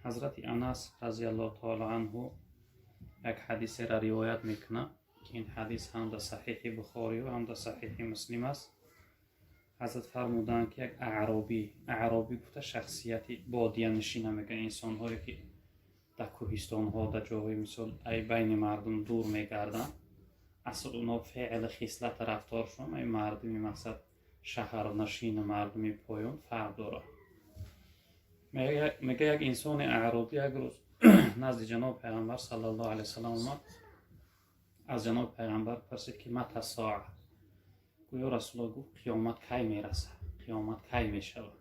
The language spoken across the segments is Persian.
حضرت انس رضی الله تعالی عنه یک حدیث را روایت میکنه که این حدیث هم در صحیح بخاری و هم در صحیح مسلم است. حضرت فرمودند که یک اعرابی بوده، شخصیتی بادیه نشین میگه، انسان هایی که در کوهستان ها در جاهای مثال ای بین مردم دور میگردن، اصل اونا فعل خصلت رفتارشون ای مردمی مقصد شهر نشین مردمی پایان فرق داره. میگه یک انسان اعرابی یک روز نزد جناب پیغمبر صلی الله علیه وسلم اومد، از جناب پیغمبر پرسید که متى الساعه، گویا رسول الله گفت قیامت کی میرسه، قیامت کی میشود.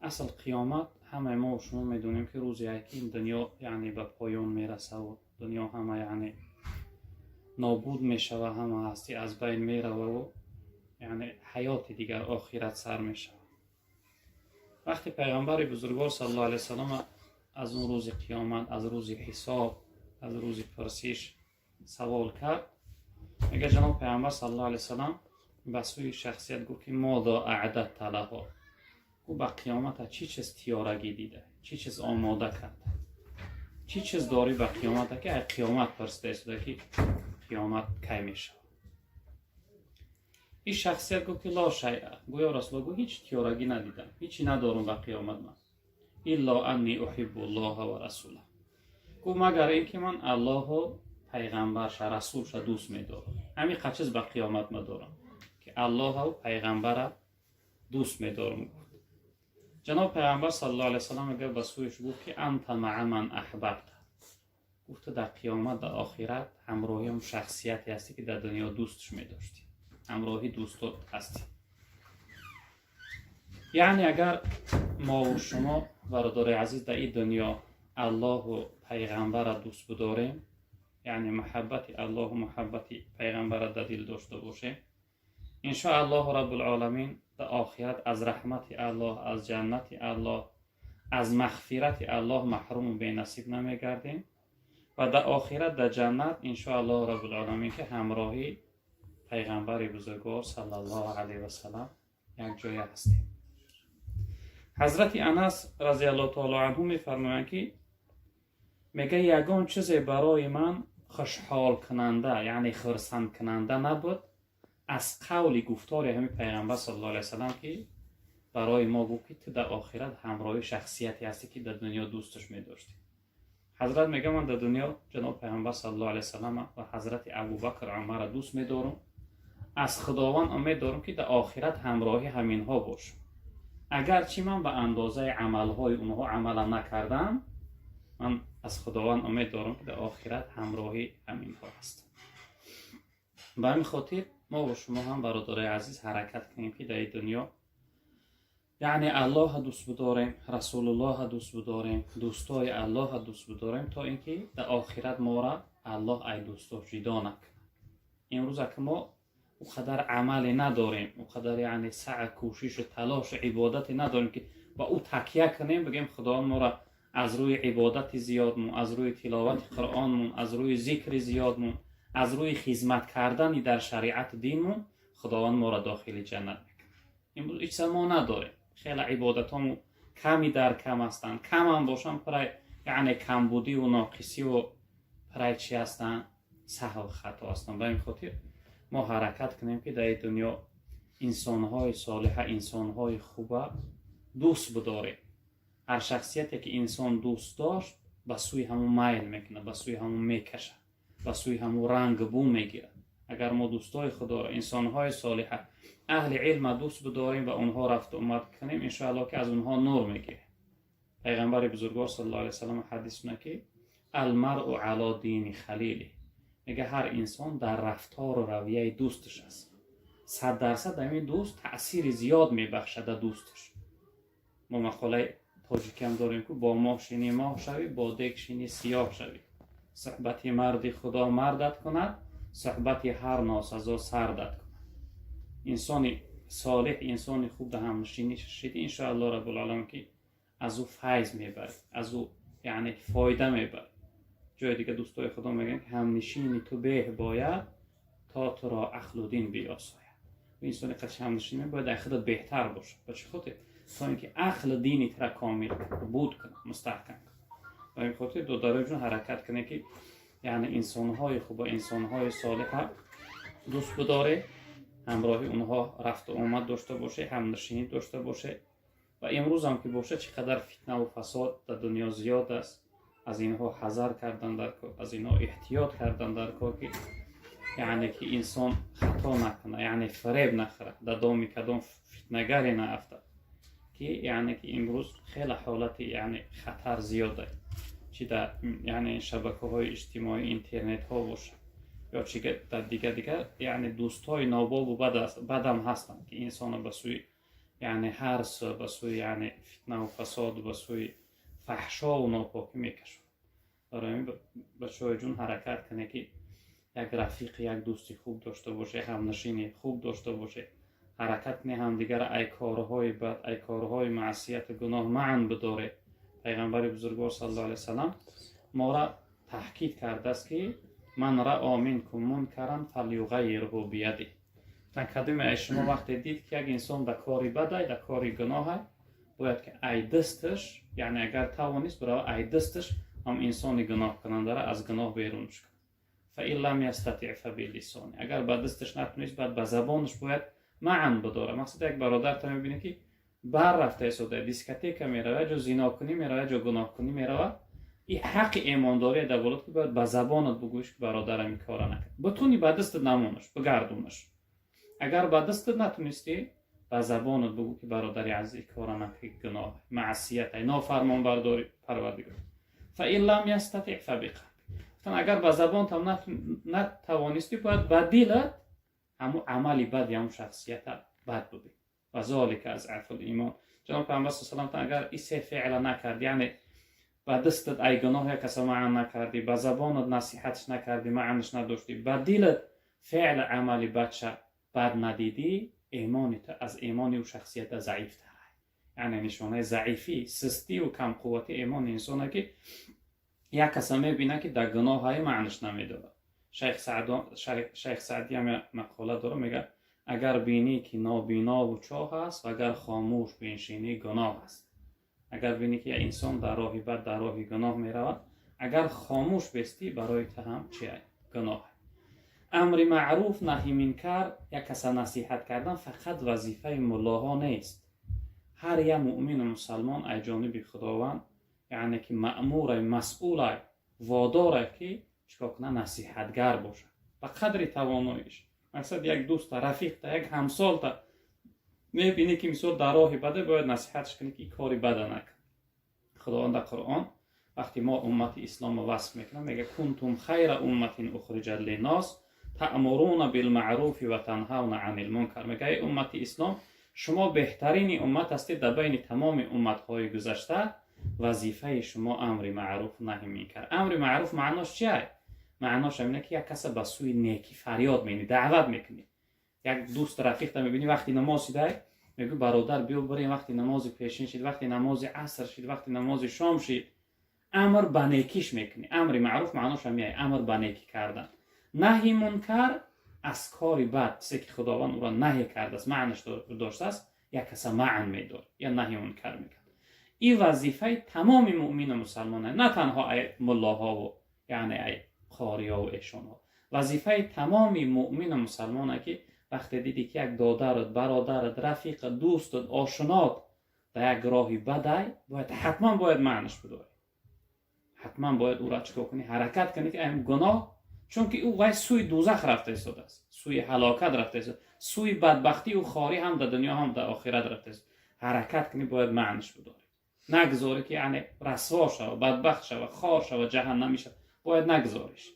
اصل قیامت همه ما و شما میدونیم که روزی که این دنیا یعنی به پایان میرسه و دنیا همه یعنی نابود میشوه، همه هستی از بین میروه و یعنی حیات دیگر آخرت سر میشوه. وقتی پیغمبر بزرگوار صلی الله علیه وسلم از اون روز قیامت، از روز حساب، از روز پرسش سوال کرد، میگه جناب پیغمبر صلی الله علیه وسلم به سوی شخصیت گفت که ماذا اعددت لها، او به قیامت چی چیز تیارگی دیده، چی چیز آماده کرد، چی چیز داری به قیامت که قیامت پرسیده شده که قیامت کی میشه. این شخصیت گفت که لا شیء، گویا رسول الله گفت هیچ تیارگی ندیدم، هیچی ندارم به قیامت من، الا انی احب الله و رسوله، گفت مگر اینکه من الله و پیغمبرش رسولش دوست میدارم، همین چیز به قیامت ندارم که الله و پیغمبر دوست میدارم. جناب پیغمبر صلی الله علیه وسلم میگه به سویش گفت که انت مع من احببت، گفت در قیامت در آخرت همراهی هم شخصیتی هستی که در دنیا دوستش میداشتی، همراهی دوستت هستی. یعنی اگر ما و شما برادر عزیز در این دنیا الله و پیغمبر دوست بداریم، یعنی محبت الله و محبت پیغمبر در دل داشته باشیم، ان شاء الله رب العالمین در آخرت از رحمت الله، از جنت الله، از مغفرت الله محروم و بی‌نصیب نمیگردیم و در آخرت در جنت ان شاء الله رب العالمین که همراهی پیغمبر بزرگوار صلی الله علیه و سلم یک جای هستیم. حضرت انس رضی الله تعالی عنه میفرمایند که میگه یگان چیزی برای من خوشحال کننده یعنی خرسند کننده نبود از قول گفتار همین پیغمبر صلی الله علیه و سلم که برای ما گفت که تو در آخرت همراهی شخصیتی هستی که در دنیا دوستش می‌داشتی. حضرت میگه من در دنیا جناب پیغمبر صلی الله علیه و سلم و حضرت ابوبکر عمر را دوست می‌دارم، از خداوند امید دارم که در آخرت همراهی همینها باشم، اگرچه من به اندازه عملهای اونها عمل نکردم، من از خداوند امید دارم که در آخرت همراهی همینها هست. به همین خاطر ما و شما هم برادر عزیز حرکت کنیم که در این دنیا یعنی الله دوست بداریم، رسول الله دوست بداریم، دوستای الله دوست بداریم تا اینکه در آخرت ما را الله ای دوستاش جدا نکنه. امروز که ما اونقدر عملی نداریم، اونقدر یعنی سعی کوشش و تلاش و عبادتی نداریم که با او تکیه کنیم بگیم خداوند ما را از روی عبادت زیادمون، از روی تلاوت قرآنمون، از روی ذکر زیادمون، از روی خدمت کردن در شریعت دینمون خداوند ما را داخل جنت میکنه. امروز هیچ ما نداریم، خیلی عبادتامون کمی در کم هستن، کم هم باشن برای یعنی کمبودی و ناقصی و برای چی هستن؟ سهو و خطا هستن. به این خاطر ما حرکت کنیم که در دنیا انسانهای صالح، انسانهای خوبه دوست بداریم. هر شخصیتی که انسان دوست داشت به سوی همون میل میکنه، به سوی همون میکشه، به سوی همون رنگ بو میگیره. اگر ما دوستای خدا را، انسانهای صالح، اهل علم دوست بداریم و اونها رفت و آمد کنیم، ان شاء الله که از اونها نور میگیره. پیغمبر بزرگوار صلی الله علیه و سلم حدیث میگه که المرء علی دین خلیله، میگه هر انسان در رفتار و رویه دوستش است. 100% همین دوست تأثیر زیاد میبخشه در دوستش. ما مقاله تاجیکی هم داریم که با ماه شینی ماه شوی، با دیگ شینی سیاه شوی. صحبت مرد خدا مردت کند، صحبت هر ناسزا سردت کند. انسان صالح، انسان خوب در هم نشینی شدید ان شاء الله رب العالمین که از او فیض میبرد، از او یعنی فایده میبرد. جای دیگه دوستای خدا میگن که هم نشینی تو به باید تا تو را عقل و دین بیاساید. انسان که هم نشینی باید اخلاق بهتر باشه. به چه خاطر؟ تا اینکه عقل دینی را کامل بود کنه، مستحکم کنه. و این خاطر دو درجه حرکت کنه که یعنی انسانهای خوب و انسانهای صالح دوست بداره، همراهی اونها رفت و آمد داشته باشه، همنشینی داشته باشه. و امروز هم که باشه چقدر فتنه و فساد در دنیا زیاد است، از اینها حذر کردن در کار، از اینها احتیاط کردن در کار که یعنی که انسان خطا نکنه، یعنی فریب نخوره، در دام کدام فتنه‌گری نیفتد. که یعنی که امروز خیلی حالت یعنی خطر زیاده، چی در یعنی شبکه‌های اجتماعی، اینترنت ها باشه یا چی در دیگر یعنی دوستای ناباب و بدم هستن که انسان به سوی یعنی حرص، به سوی یعنی فتنه و فساد، به سوی فحشا و ناپاکی میکشن. برای این بچه‌های جون حرکت کنه که یک رفیق، یک دوستی خوب داشته باشه، همنشینی خوب داشته باشه، حرکت کنه همدیگر ای کارهای بد، ای کارهای معصیت گناه معاً بداره. پیغمبر بزرگوار صلی الله علیه و سلم ما را تاکید کرده است که من رأى منکم منکرا فلیغیره بیده. کدوم از شما وقتی دید که یک انسان در کاری بده، در کاری گناه، باید که ای دستش، یعنی اگر توانست برای ای دستش هم انسان گناه کننده را از گناه بیرونش کنه. فإن لم یستطع فبلسانه، اگر با دستش نتونست بعد به زبانش باید معاً بداره. مثلا یک برادر تا میبینی که بر رفته است، در دیسکوتک میره، جو زنا کنی میره، جو گناه کنی میره، این حق ایمانداری دولت که باید به زبانت بگویش که برادرم این کارا نکن. بتونی به دست نمونش، بگردونش. اگر به دست نتونستی به زبانت بگو که برادری عزیز کارا نکن، گناه، معصیت، نافرمان برداری پروردگار. فإن لم یستطع فبقلبه، اگر به زبان هم نتوانستی باید به دلت همون عملی بد یا همون شخصیت بد ببین. و ذالک از اضعاف الایمان. جناب پیامبر صلی الله علیه و اگر این سه فعل نکرد، یعنی به دستت ای گناه کس معاً نکردی، به زبانت نصیحتش نکردی، معانش نداشتی، به دلت فعل عملی بد ندیدی، ایمانت از ایمانی و شخصیت ضعیف تره. یعنی نشانه ضعیفی، سستی و کم قوتی ایمان انسانه که یک کس میبینه که در گناه های معنیش نمیداره. شیخ سعدی هم مقاله داره، میگه اگر بینی که نابینا و چاه است و اگر خاموش بنشینی گناه است. اگر بینی که انسان در راه بد، در راه گناه میرود، اگر خاموش بستی برای تو هم چیه؟ گناه. امر معروف نهی منکر، یک کس نصیحت کردن فقط وظیفه ملاها نیست. هر یک مؤمن مسلمان ای جانب خداوند یعنی که مأمور، مسئول، واداره که چیکار کنه؟ نصیحتگر باشه به قدر تواناییش. مثلا یک دوست، رفیق، یک همسال میبینی که مثلا در راه بده، باید نصیحتش کنی که این کاری بده نکن. خداوند در قرآن وقتی ما امت اسلام وصف میکنه میگه کنتم خیر امت اخرجت للناس تأمرون بالمعروف و تنهون عن المنکر. میگه ای امت اسلام، شما بهترین امت هستید در بین تمام امتهای گذشته. وظیفه شما امر معروف نهی منکر. امر معروف معناش چیه؟ معناش اینه که یک کس به سوی نیکی فریاد میکنی، دعوت میکنی. یک دوست رفیق میبینی وقتی نماز شده میگه برادر بیا بریم، وقتی نماز پیشین شد، وقتی نماز عصر شد، وقتی نماز شام شد، امر به نیکیش میکنی. امر معروف معناش همینه، امر به نیکی کردن. نهی منکر از کاری بد، چیزی که خداوند او را نهی کرده است، معنیش داشته است، یک کس معن میداره یا نهی منکر میکنه. این وظیفه تمام مؤمن مسلمانه، نه تنها ای ملاها و یعنی ای قاریا و ایشان ها. وظیفه تمام مؤمن مسلمانه که وقتی دیدی که یک دادرت، برادرت، رفیق، دوستت، آشنات در یک راهی بده، باید حتما باید معنیش بداری. حتما باید او را چیکار کنی؟ حرکت کنی که این گناه، چون که او سوی دوزخ رفته ایستاده است، سوی هلاکت رفته است، سوی بدبختی و خاری هم در دنیا هم در آخرت رفته است. حرکت کنی باید معنیش بداری. نگذاری که یعنی رسوا شو، بدبخت شو، خار شو، جهنمی شو، باید نگذاریش.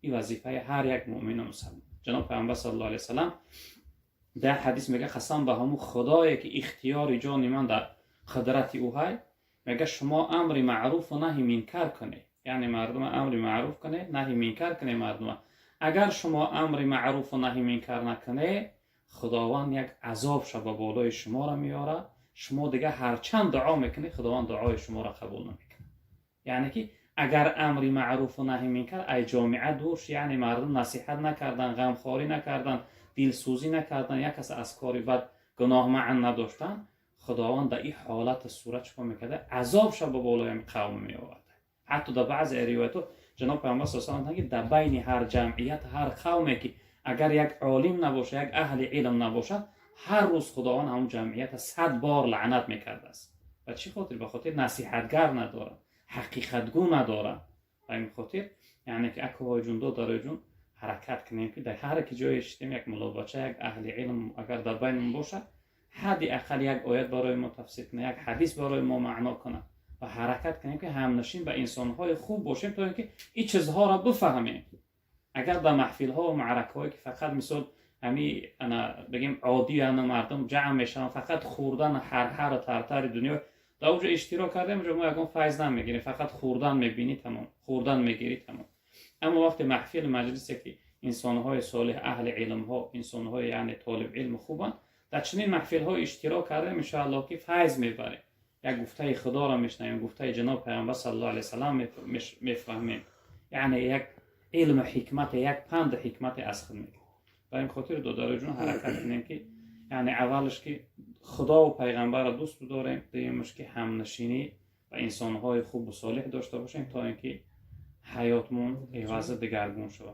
این وظیفه هر یک مؤمن مسلمان. جناب پیامبر صلی الله علیه و سلم در حدیث میگه قسم به همون خدایی که اختیار جان من در قدرت او های، میگه شما امر معروف و نهی منکر کنید، یعنی مردم امر معروف کنید، نهی منکر کنید مردم. اگر شما امر معروف و نهی منکر نکنید، خداوند یک عذاب شب به بالای شما را میاره. شما دیگه هر چند دعا میکنید، خداوند دعای شما را قبول نمیکنه. یعنی که اگر امر معروف و نهی منکر ای جامعه دورش، یعنی مردم نصیحت نکردن، غمخواری نکردن، دلسوزی نکردن، یک کس از کاری بد، گناه معن نداشتن، خداوند در این حالت صورت چکار میکرده؟ عذابش به بالای قوم می آورد. حتی در بعض روایات جناب پیامبر صلی الله علیه و آله در بین هر جمعیت، هر قومی که اگر یک عالم نباشه، یک اهل علم نباشه، هر روز خداوند همون جمعیت 100 بار لعنت میکرده است. و چی خاطر؟ به خاطر نصیحتگر نداره، حقیقتگو نداره. و این خاطر یعنی که اکوهای جون دو داره جون حرکت کنیم که در هر کی جای اشتیم یک ملابچه، یک اهل علم اگر در بینمون باشه، حدی اقل یک آیت برای ما تفسیر کنه، یک حدیث برای ما معنا کنه و حرکت کنیم که همنشین به انسان‌های خوب باشیم تا اینکه این چیزها را بفهمیم. اگر در محفل‌ها و معرکه‌هایی که فقط مثلا همین انا بگیم عادی انا مردم جمع میشن فقط خوردن هر ترتر دنیا در اونجا اشتراک کردیم، ما یکم فایده نمیگیریم، فقط خوردن میبینی تمام، خوردن میگیری تمام. اما وقتی محفل مجلسی که انسان‌های صالح، اهل علم‌ها، انسان‌های یعنی طالب علم خوبن، در چنین محفل‌ها اشتراک کردیم ان شاء الله که فیض میبریم، یک گفته خدا را میشنویم، گفته جناب پیامبر صلی الله علیه و سلم میفهمیم، یعنی یک علم حکمت، یک پند حکمت اصل میگه. برای این خاطر دو درجون حرکت کنیم که یعنی اولش که خدا و پیغمبر را دوست بداریم، دومیش که همنشینی و انسان‌های خوب و صالح داشته باشیم تا اینکه حیاتمون عوض دگرگون شود.